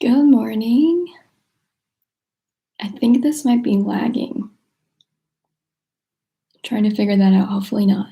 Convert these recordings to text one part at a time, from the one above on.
Good morning. I think this might be lagging. Trying to figure that out, hopefully not.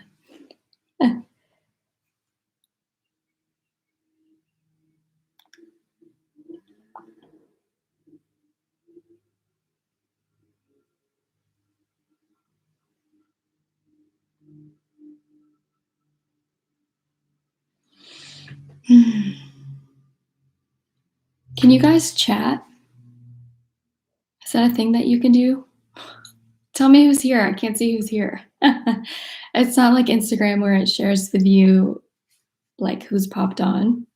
Can you guys chat? Is that a thing that you can do? Tell me who's here. I can't see who's here. It's not like Instagram where it shares with you, like, who's popped on.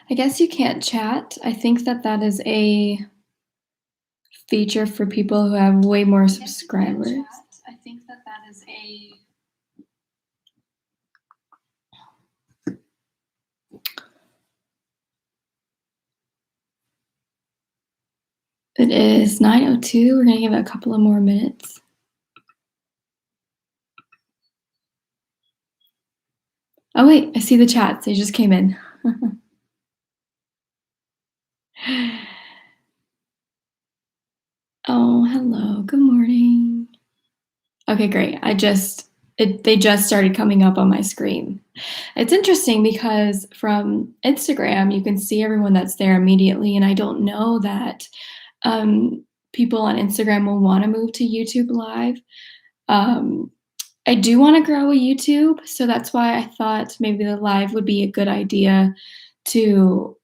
I guess you can't chat. I think that is a feature for people who have way more subscribers. I think that is a It is 9:02. We're gonna give it a couple of more minutes. Oh wait, I see the chats. They just came in. Oh, hello. Good morning. Okay, great. They just started coming up on my screen. It's interesting because from Instagram, you can see everyone that's there immediately, and I don't know that people on Instagram will want to move to YouTube Live. Um, I do want to grow a YouTube, so that's why I thought maybe the live would be a good idea to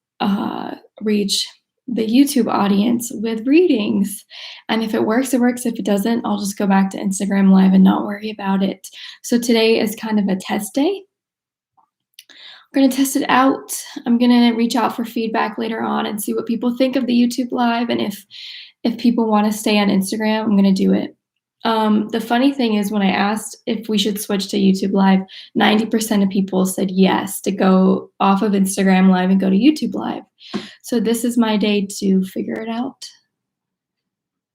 reach the YouTube audience with readings. And if it works, it works. If it doesn't, I'll just go back to Instagram Live and not worry about it. So today is kind of a test day. I'm going to test it out. I'm going to reach out for feedback later on and see what people think of the YouTube Live. And if people want to stay on Instagram, I'm going to do it. The funny thing is when I asked if we should switch to YouTube Live, 90% of people said yes to go off of Instagram Live and go to YouTube Live. So this is my day to figure it out.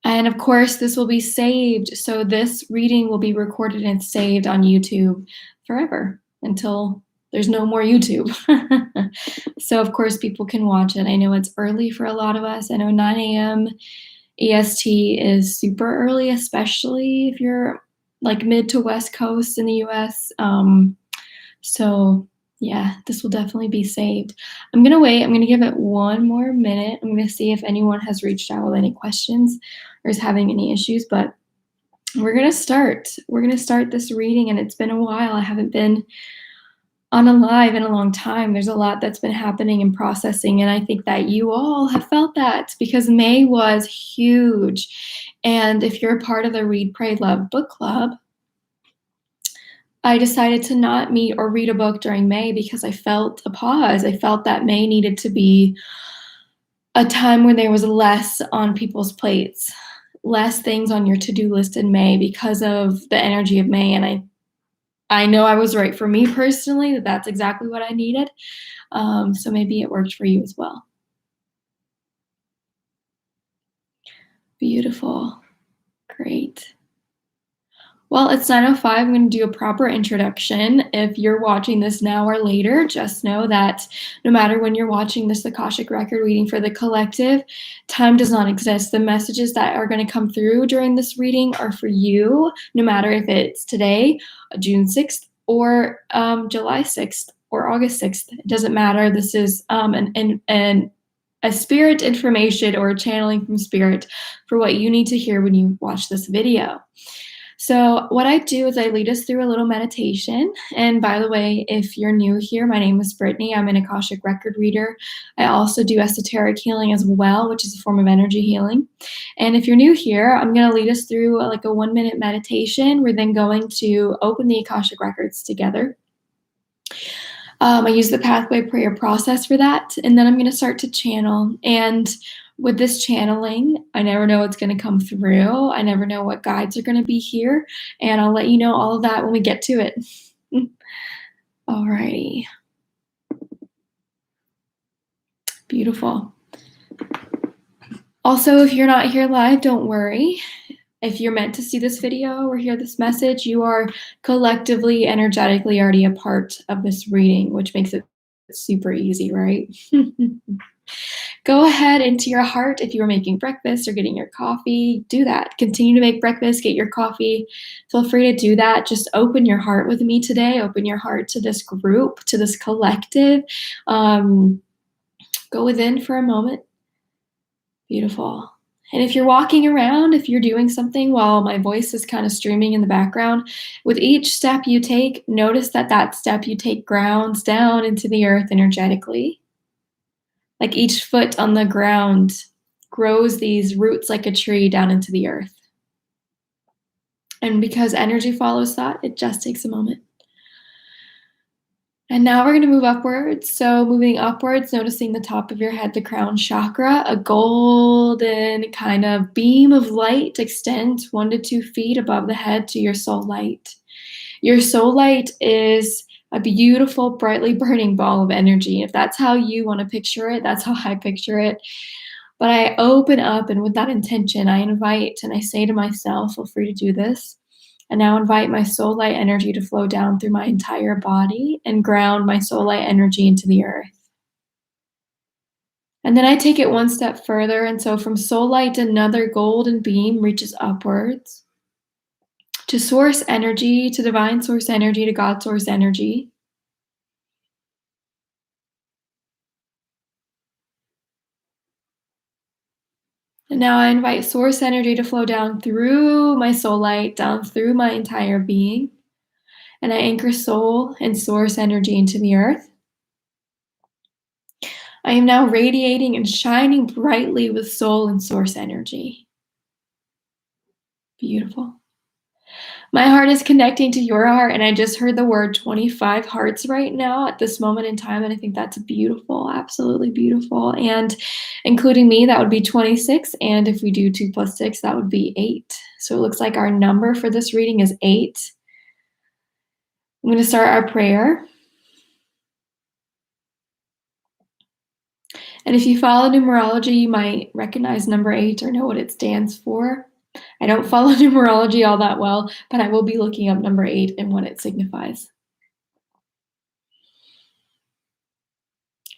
And of course, this will be saved. So this reading will be recorded and saved on YouTube forever until there's no more YouTube. So of course, people can watch it. I know it's early for a lot of us. I know 9 a.m. EST is super early, especially if you're like mid to west coast in the US. So yeah, this will definitely be saved. I'm gonna wait. I'm gonna give it one more minute. I'm gonna see if anyone has reached out with any questions or is having any issues, but we're gonna start. We're gonna start this reading, and it's been a while. I haven't been on a live in a long time. There's a lot that's been happening and processing, and I think that you all have felt that because May was huge. And if you're a part of the Read, Pray, Love book club, I decided to not meet or read a book during May because I felt a pause. I felt that May needed to be a time when there was less on people's plates, less things on your to-do list in May because of the energy of May. And I know I was right for me personally, that that's exactly what I needed. So maybe it worked for you as well. Beautiful. Great. Well, it's 9:05. I'm going to do a proper introduction. If you're watching this now or later, just know that no matter when you're watching this Akashic record reading for the collective, time does not exist. The messages that are going to come through during this reading are for you, no matter if it's today, June 6th, or July 6th, or August 6th. It doesn't matter. This is an a spirit information or a channeling from spirit for what you need to hear when you watch this video. So, what I do is I lead us through a little meditation. And by the way, if you're new here, my name is Brittany. I'm an Akashic record reader. I also do esoteric healing as well, which is a form of energy healing. And if you're new here, I'm going to lead us through like a 1-minute meditation. We're then going to open the Akashic records together. I use the pathway prayer process for that. And then I'm going to start to channel. And with this channeling, I never know what's going to come through. I never know what guides are going to be here. And I'll let you know all of that when we get to it. Alrighty. Beautiful. Also, if you're not here live, don't worry. If you're meant to see this video or hear this message, you are collectively, energetically already a part of this reading, which makes it super easy, right? Go ahead into your heart. If you are making breakfast or getting your coffee, do that. Continue to make breakfast, get your coffee. Feel free to do that. Just open your heart with me today. Open your heart to this group, to this collective. Go within for a moment. Beautiful. And if you're walking around, if you're doing something while my voice is kind of streaming in the background, with each step you take, notice that that step you take grounds down into the earth energetically. Like each foot on the ground grows these roots like a tree down into the earth. And because energy follows that, it just takes a moment. And now we're going to move upwards. So moving upwards, noticing the top of your head, the crown chakra, a golden kind of beam of light extends 1 to 2 feet above the head to your soul light. Your soul light is a beautiful, brightly burning ball of energy. If that's how you want to picture it, that's how I picture it. But I open up, and with that intention, I invite and I say to myself, feel free to do this. And now invite my soul light energy to flow down through my entire body and ground my soul light energy into the earth. And then I take it one step further. And so from soul light, another golden beam reaches upwards to source energy, to divine source energy, to God source energy. And now I invite source energy to flow down through my soul light, down through my entire being. And I anchor soul and source energy into the earth. I am now radiating and shining brightly with soul and source energy. Beautiful. My heart is connecting to your heart, and I just heard the word 25 hearts right now at this moment in time, and I think that's beautiful, absolutely beautiful. And including me, that would be 26, and if we do 2 + 6, that would be 8. So it looks like our number for this reading is 8. I'm going to start our prayer. And if you follow numerology, you might recognize number 8 or know what it stands for. I don't follow numerology all that well, but I will be looking up number 8 and what it signifies.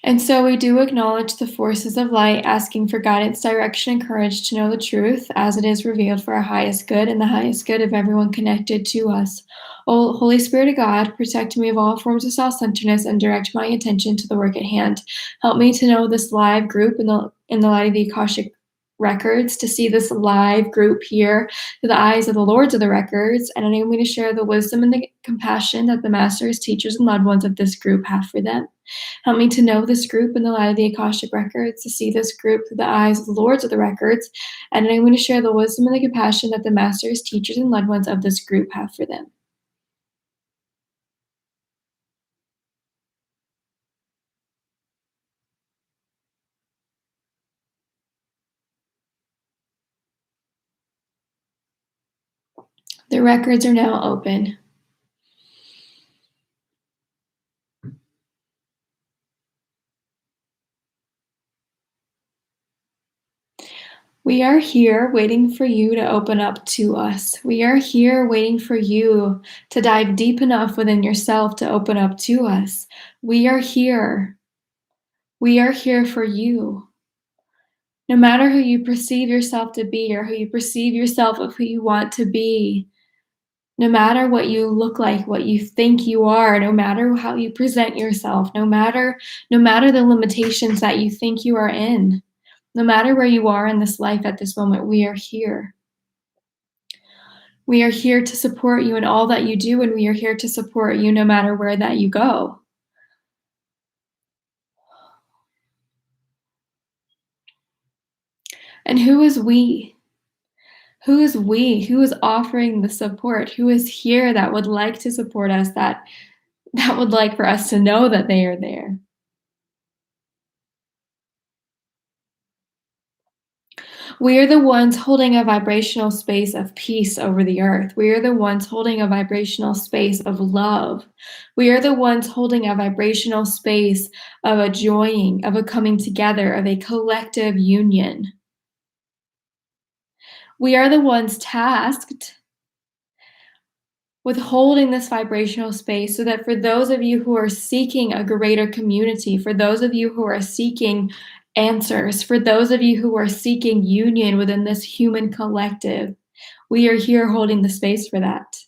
And so we do acknowledge the forces of light, asking for guidance, direction, and courage to know the truth as it is revealed for our highest good and the highest good of everyone connected to us. O Holy Spirit of God, protect me of all forms of self-centeredness and direct my attention to the work at hand. Help me to know this live group in the light of the Akashic records, to see this live group here through the eyes of the Lords of the records, and enable me to share the wisdom and the compassion that the masters, teachers, and loved ones of this group have for them. Help me to know this group in the light of the Akashic records, to see this group through the eyes of the Lords of the records, and enable me to share the wisdom and the compassion that the masters, teachers, and loved ones of this group have for them. The records are now open. We are here waiting for you to open up to us. We are here waiting for you to dive deep enough within yourself to open up to us. We are here. We are here for you. No matter who you perceive yourself to be or who you perceive yourself of who you want to be, No matter what you look like, what you think you are, no matter how you present yourself, no matter the limitations that you think you are in, no matter where you are in this life at this moment, we are here. We are here to support you in all that you do, and we are here to support you no matter where that you go. And who is we? Who is we? Who is offering the support? Who is here that would like to support us, that would like for us to know that they are there? We are the ones holding a vibrational space of peace over the earth. We are the ones holding a vibrational space of love. We are the ones holding a vibrational space of a joining, of a coming together, of a collective union. We are the ones tasked with holding this vibrational space so that for those of you who are seeking a greater community, for those of you who are seeking answers, for those of you who are seeking union within this human collective, we are here holding the space for that,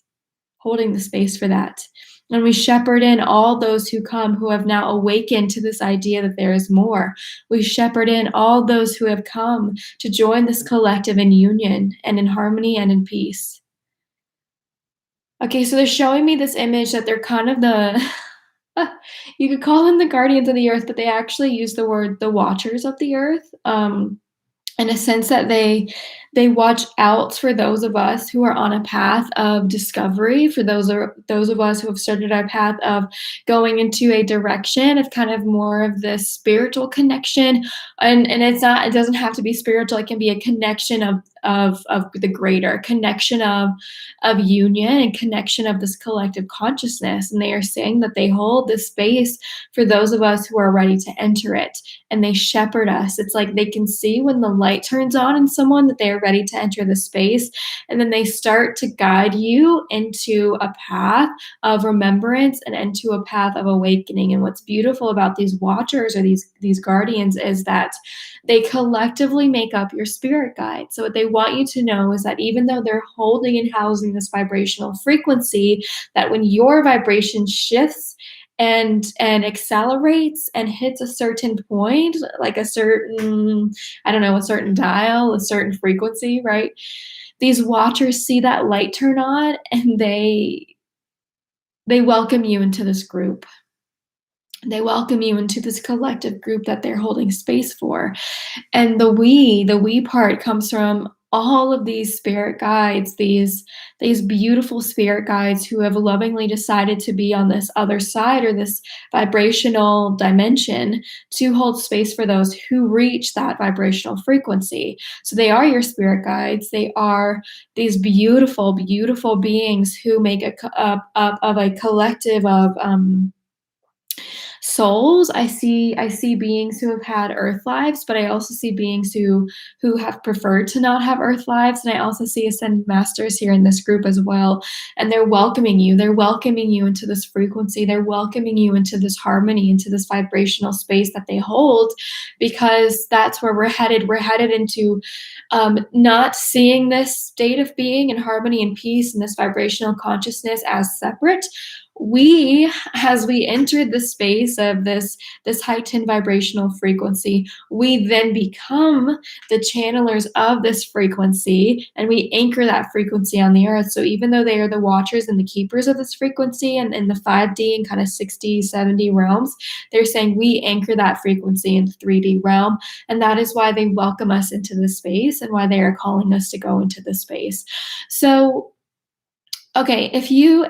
holding the space for that. And we shepherd in all those who come who have now awakened to this idea that there is more. We shepherd in all those who have come to join this collective in union and in harmony and in peace. Okay, so they're showing me this image that they're kind of the you could call them the guardians of the earth, but they actually use the word the watchers of the earth. In a sense that they watch out for those of us who are on a path of discovery, for those of us who have started our path of going into a direction of kind of more of this spiritual connection. And it doesn't have to be spiritual, it can be a connection of the greater, connection of union and connection of this collective consciousness. And they are saying that they hold this space for those of us who are ready to enter it, and they shepherd us. It's like they can see when the light turns on in someone that they are ready to enter the space, and then they start to guide you into a path of remembrance and into a path of awakening. And what's beautiful about these watchers or these guardians is that they collectively make up your spirit guide. So what they want you to know is that even though they're holding and housing this vibrational frequency, that when your vibration shifts and accelerates and hits a certain point, like a certain, I don't know, a certain dial, a certain frequency, right? These watchers see that light turn on, and they welcome you into this group. They welcome you into this collective group that they're holding space for. And the we part comes from all of these spirit guides, these beautiful spirit guides who have lovingly decided to be on this other side or this vibrational dimension to hold space for those who reach that vibrational frequency. So they are your spirit guides. They are these beautiful, beautiful beings who make up of a collective of souls. I see beings who have had earth lives, but I also see beings who have preferred to not have earth lives, and I also see ascended masters here in this group as well. And they're welcoming you. They're welcoming you into this frequency. They're welcoming you into this harmony, into this vibrational space that they hold, because that's where we're headed. We're headed into not seeing this state of being in harmony and peace and this vibrational consciousness as separate. As we enter the space of this heightened vibrational frequency, we then become the channelers of this frequency, and we anchor that frequency on the earth. So even though they are the watchers and the keepers of this frequency and in the 5D and kind of 60, 70 realms, they're saying we anchor that frequency in the 3D realm. And that is why they welcome us into this space and why they are calling us to go into this space. So okay, if you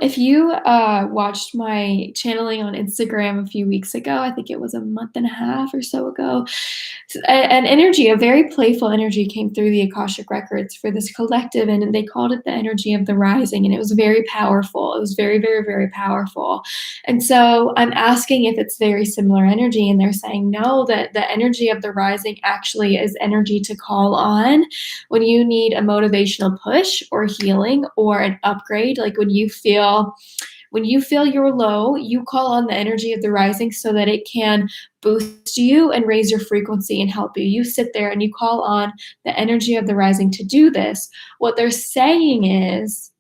watched my channeling on Instagram a few weeks ago, I think it was a month and a half or so ago, an energy, a very playful energy came through the Akashic records for this collective, and they called it the energy of the rising, and it was very powerful. It was very, very, very powerful. And so I'm asking if it's very similar energy, and they're saying no, that the energy of the rising actually is energy to call on when you need a motivational push or healing or an upgrade. Like when you feel you're low, you call on the energy of the rising so that it can boost you and raise your frequency and help you. You sit there and you call on the energy of the rising to do this. What they're saying is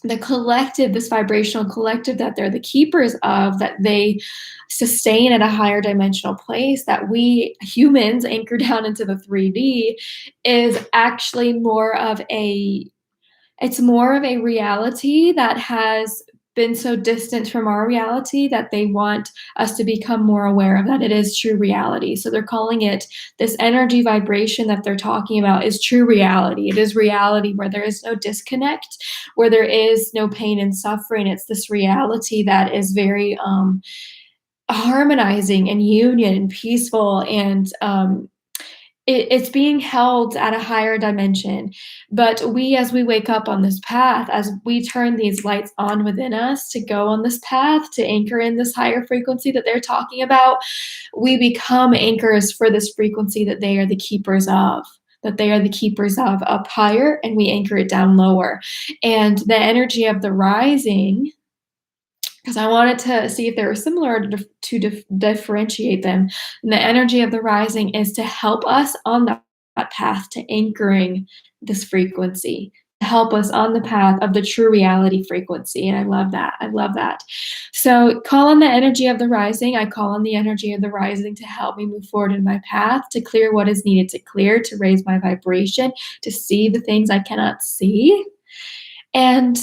the collective, this vibrational collective that they're the keepers of, that they sustain at a higher dimensional place, that we humans anchor down into the 3D, is actually more of a it's more of a reality that has been so distant from our reality that they want us to become more aware of, that it is true reality. So they're calling it, this energy vibration that they're talking about is true reality. It is reality where there is no disconnect, where there is no pain and suffering. It's this reality that is very harmonizing and union and peaceful, and it's being held at a higher dimension. But we, as we wake up on this path, as we turn these lights on within us to go on this path, to anchor in this higher frequency that they're talking about, we become anchors for this frequency that they are the keepers of. That they are the keepers of up higher, and we anchor it down lower. And the energy of the rising, because I wanted to see if they were similar to differentiate them. And the energy of the rising is to help us on that path to anchoring this frequency, to help us on the path of the true reality frequency. And I love that. I love that. So call on the energy of the rising. I call on the energy of the rising to help me move forward in my path, to clear what is needed to clear, to raise my vibration, to see the things I cannot see. And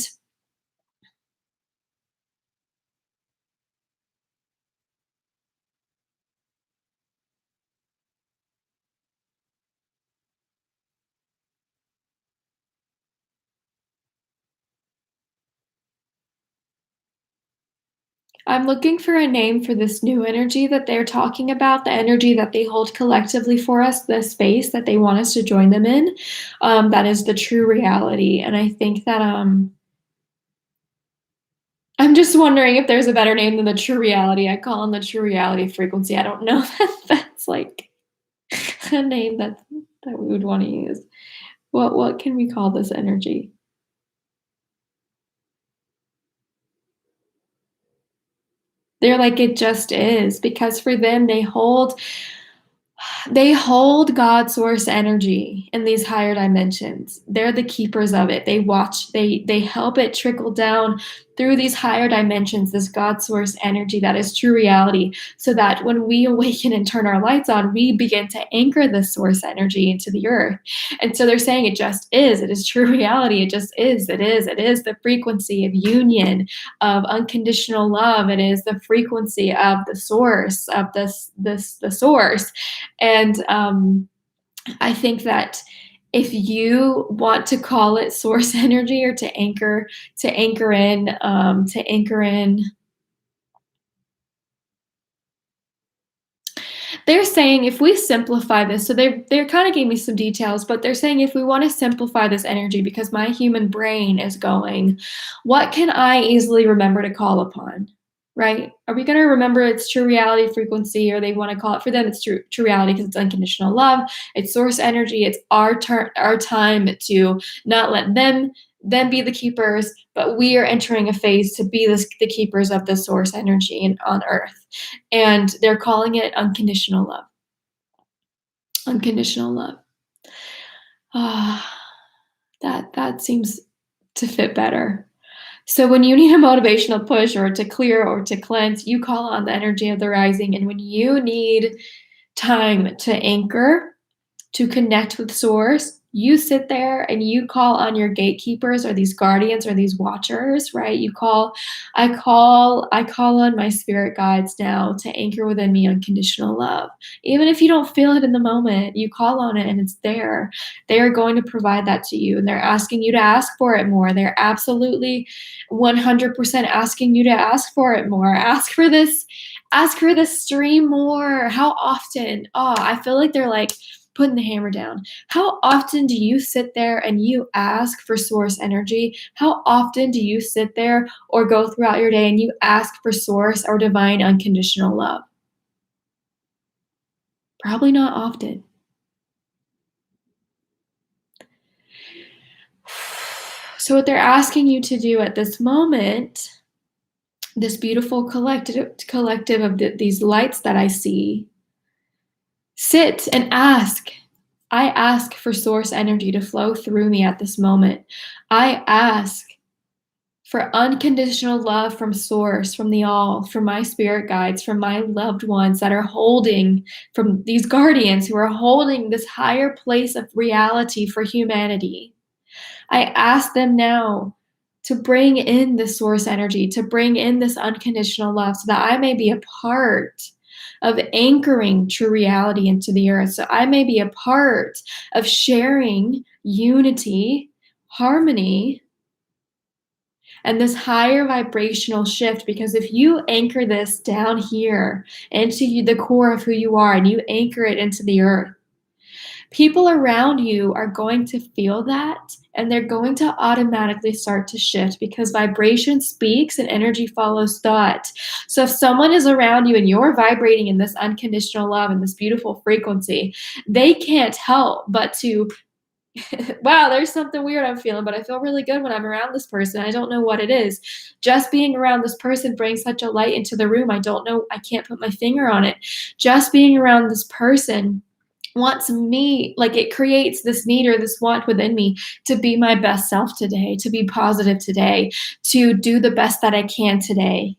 I'm looking for a name for this new energy that they're talking about, the energy that they hold collectively for us, the space that they want us to join them in. That is the true reality. And I think that I'm just wondering if there's a better name than the true reality. I call on the true reality frequency. I don't know if that's like a name that we would want to use. What can we call this energy? They're like, it just is, because for them they hold God source energy in these higher dimensions. They're the keepers of it. They watch, they help it trickle down through these higher dimensions, this God source energy that is true reality, so that when we awaken and turn our lights on, we begin to anchor this source energy into the earth. And so they're saying it just is. It is true reality. It just is. It is the frequency of union, of unconditional love. It is the frequency of the source, of the source. And I think that if you want to call it source energy, or to anchor in, they're saying if we simplify this, so they're kind of giving me some details, but they're saying if we want to simplify this energy, because my human brain is going, what can I easily remember to call upon? Right? Are we going to remember its true reality frequency, or they want to call it, for them it's true reality because it's unconditional love, it's source energy, it's our time to not let them be the keepers, but we are entering a phase to be the keepers of the source energy on earth. And they're calling it unconditional love. Unconditional love. Ah, that seems to fit better. So when you need a motivational push, or to clear, or to cleanse, you call on the energy of the rising. And when you need time to anchor, to connect with source, you sit there and you call on your gatekeepers, or these guardians, or these watchers, right? I call on my spirit guides now to anchor within me unconditional love. Even if you don't feel it in the moment, you call on it and it's there. They are going to provide that to you, and they're asking you to ask for it more. They're absolutely 100% asking you to ask for it more. Ask for this stream more. How often? Oh, I feel like they're like putting the hammer down. How often do you sit there and you ask for source energy? How often do you sit there or go throughout your day and you ask for source or divine unconditional love? Probably not often. So what they're asking you to do at this moment, this beautiful collective of these lights that I see, sit and ask. I ask for source energy to flow through me at this moment. I ask for unconditional love from Source, from the All, from my spirit guides, from my loved ones that are holding, from these guardians who are holding this higher place of reality for humanity. I ask them now to bring in the Source energy, to bring in this unconditional love so that I may be a part of anchoring true reality into the earth. So I may be a part of sharing unity, harmony, and this higher vibrational shift. Because if you anchor this down here into the core of who you are and you anchor it into the earth, people around you are going to feel that, and they're going to automatically start to shift because vibration speaks and energy follows thought. So if someone is around you and you're vibrating in this unconditional love and this beautiful frequency, they can't help but to wow, there's something weird I'm feeling, but I feel really good when I'm around this person. I don't know what it is. Just being around this person brings such a light into the room. I don't know, I can't put my finger on it. Just being around this person wants me, like, it creates this need or this want within me to be my best self today, to be positive today, to do the best that I can today.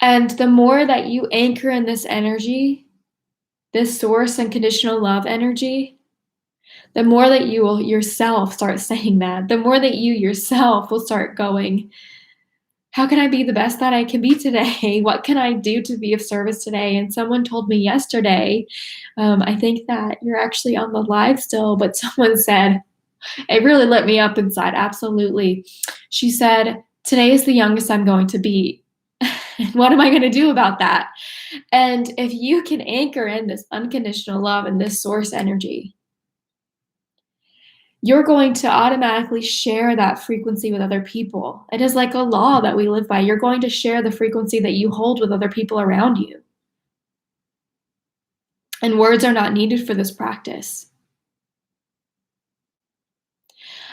And the more that you anchor in this energy, this source and conditional love energy, the more that you will yourself start saying that, the more that you yourself will start going, how can I be the best that I can be today? What can I do to be of service today? And someone told me yesterday, I think that you're actually on the live still, but someone said, it really lit me up inside. Absolutely. She said, today is the youngest I'm going to be. What am I going to do about that? And if you can anchor in this unconditional love and this source energy, you're going to automatically share that frequency with other people. It is like a law that we live by. You're going to share the frequency that you hold with other people around you. And words are not needed for this practice.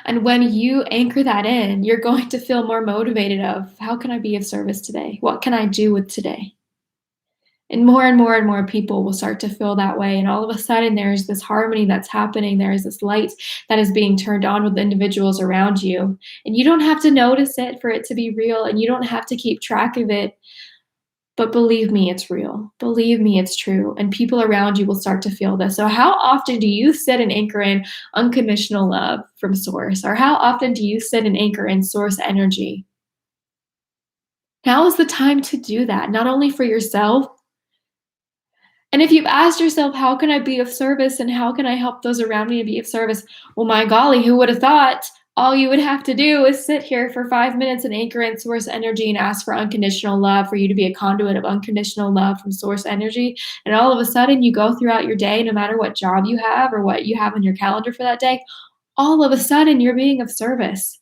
And when you anchor that in, you're going to feel more motivated of, how can I be of service today? What can I do with today? And more and more and more people will start to feel that way. And all of a sudden, there's this harmony that's happening. There is this light that is being turned on with individuals around you. And you don't have to notice it for it to be real, and you don't have to keep track of it. But believe me, it's real. Believe me, it's true. And people around you will start to feel this. So, how often do you sit and anchor in unconditional love from Source? Or how often do you sit and anchor in Source energy? Now is the time to do that, not only for yourself. And if you've asked yourself, how can I be of service and how can I help those around me to be of service? Well, my golly, who would have thought all you would have to do is sit here for 5 minutes and anchor in source energy and ask for unconditional love, for you to be a conduit of unconditional love from source energy. And all of a sudden, you go throughout your day, no matter what job you have or what you have on your calendar for that day, all of a sudden, you're being of service.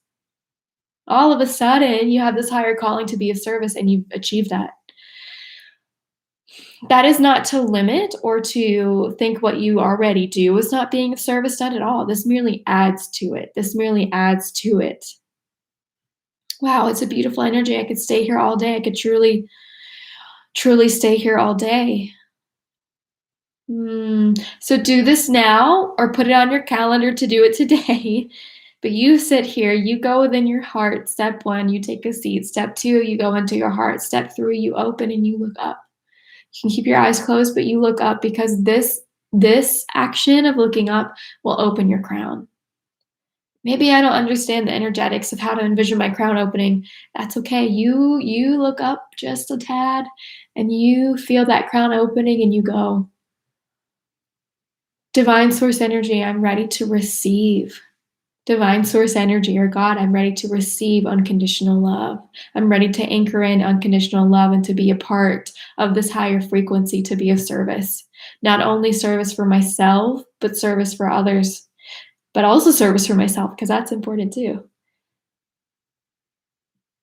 All of a sudden, you have this higher calling to be of service and you've achieved that. That is not to limit or to think what you already do is not being of service done at all. This merely adds to it. This merely adds to it. Wow, it's a beautiful energy. I could stay here all day. I could truly, truly stay here all day. So do this now or put it on your calendar to do it today. But you sit here, you go within your heart. Step 1, you take a seat. Step 2, you go into your heart. Step 3, you open and you look up. You can keep your eyes closed, but you look up, because this action of looking up will open your crown. Maybe I don't understand the energetics of how to envision my crown opening. That's okay. You look up just a tad and you feel that crown opening and you go, divine source energy, I'm ready to receive. Divine source energy, or God, I'm ready to receive unconditional love. I'm ready to anchor in unconditional love and to be a part of this higher frequency, to be of service. Not only service for myself, but service for others, but also service for myself, because that's important too.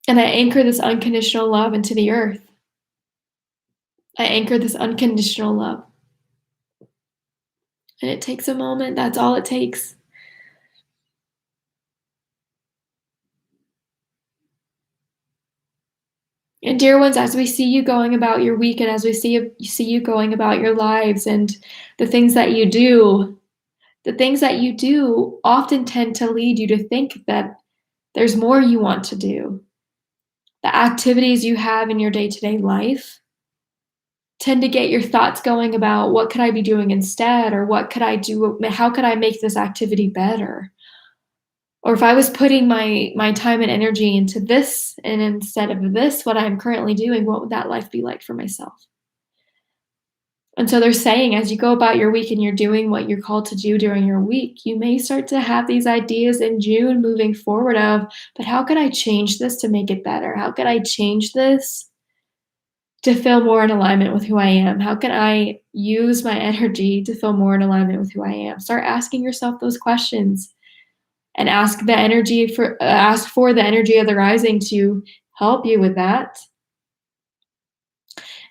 And I anchor this unconditional love into the earth. I anchor this unconditional love. And it takes a moment. That's all it takes. And dear ones, as we see you going about your week, and as we see you going about your lives and the things that you do, The things that you do often tend to lead you to think that there's more you want to do. The activities you have in your day-to-day life tend to get your thoughts going about what could I be doing instead, or what could I do, how could I make this activity better? Or if I was putting my time and energy into this and instead of this, what I'm currently doing, what would that life be like for myself? And so they're saying as you go about your week and you're doing what you're called to do during your week, you may start to have these ideas in June moving forward of, but how could I change this to make it better? How could I change this to feel more in alignment with who I am? How can I use my energy to feel more in alignment with who I am? Start asking yourself those questions and ask for the energy of the rising to help you with that.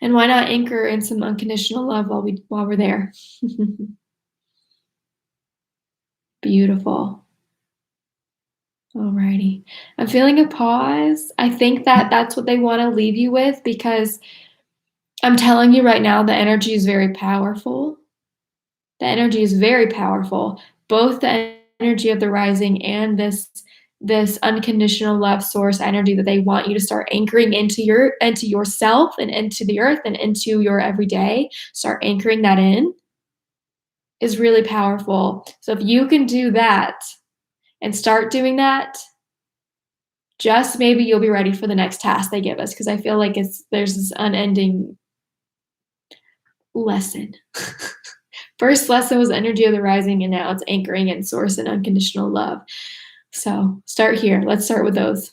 And why not anchor in some unconditional love while we're there? Beautiful. Alrighty. I'm feeling a pause. I think that that's what they want to leave you with, because I'm telling you right now, the energy is very powerful. The energy is very powerful. Both the energy of the rising and this unconditional love source energy that they want you to start anchoring into yourself and into the earth and into your everyday. Start anchoring that in is really powerful. So if you can do that and start doing that, just maybe you'll be ready for the next task they give us, because I feel like there's this unending lesson. First lesson was energy of the rising, and now it's anchoring in source and unconditional love. So start here. Let's start with those.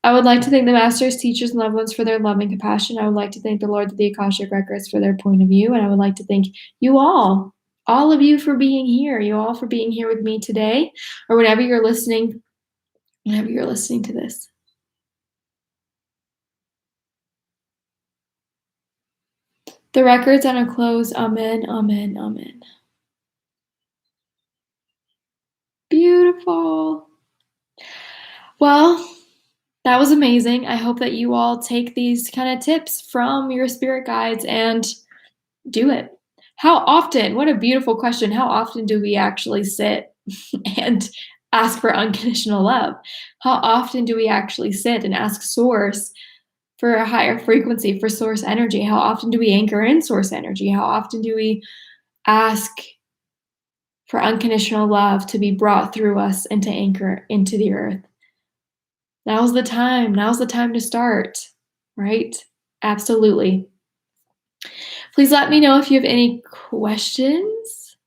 I would like to thank the masters, teachers, and loved ones for their love and compassion. I would like to thank the Lord of the Akashic Records for their point of view. And I would like to thank you all of you for being here, for being here with me today, or whenever you're listening to this. The records on a close. Amen, amen, amen. Beautiful. Well, that was amazing. I hope that you all take these kind of tips from your spirit guides and do it. How often, what a beautiful question, how often do we actually sit and ask for unconditional love? How often do we actually sit and ask source for a higher frequency, for source energy? How often do we anchor in source energy? How often do we ask for unconditional love to be brought through us and to anchor into the earth? Now's the time. Now's the time to start, right? Absolutely. Please let me know if you have any questions.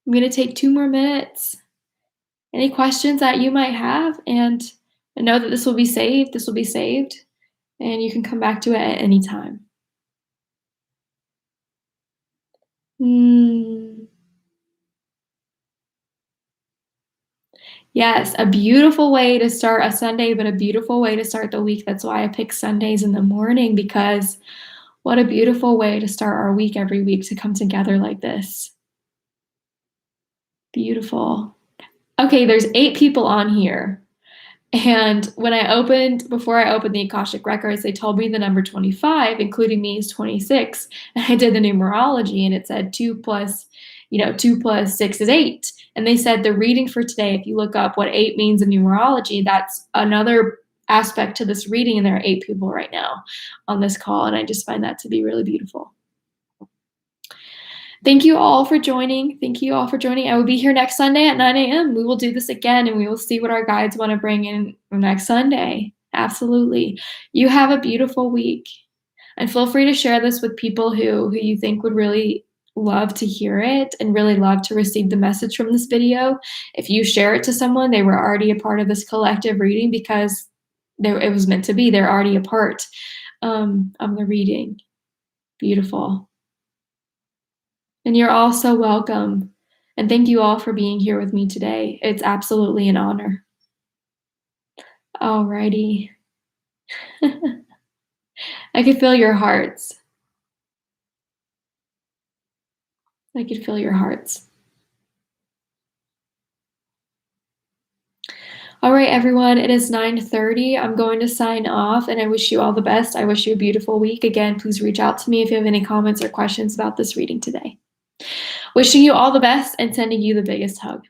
I'm going to take 2 more minutes. Any questions that you might have, and know that this will be saved. This will be saved, and you can come back to it at any time. Yes, a beautiful way to start a Sunday, but a beautiful way to start the week. That's why I pick Sundays in the morning, because what a beautiful way to start our week every week, to come together like this. Beautiful. Okay, there's 8 people on here. And before I opened the Akashic Records, they told me the number 25, including me, is 26. And I did the numerology, and it said 2 plus 6 is 8. And they said the reading for today, if you look up what 8 means in numerology, that's another aspect to this reading. And there are 8 people right now on this call. And I just find that to be really beautiful. Thank you all for joining. I will be here next Sunday at 9 a.m. We will do this again, and we will see what our guides want to bring in next Sunday. Absolutely. You have a beautiful week. And feel free to share this with people who you think would really love to hear it and really love to receive the message from this video. If you share it to someone, they were already a part of this collective reading, because it was meant to be. They're already a part of the reading. Beautiful. And you're all so welcome. And thank you all for being here with me today. It's absolutely an honor. Alrighty. I could feel your hearts. I could feel your hearts. All right, everyone, it is 9:30. I'm going to sign off, and I wish you all the best. I wish you a beautiful week. Again, please reach out to me if you have any comments or questions about this reading today. Wishing you all the best and sending you the biggest hug.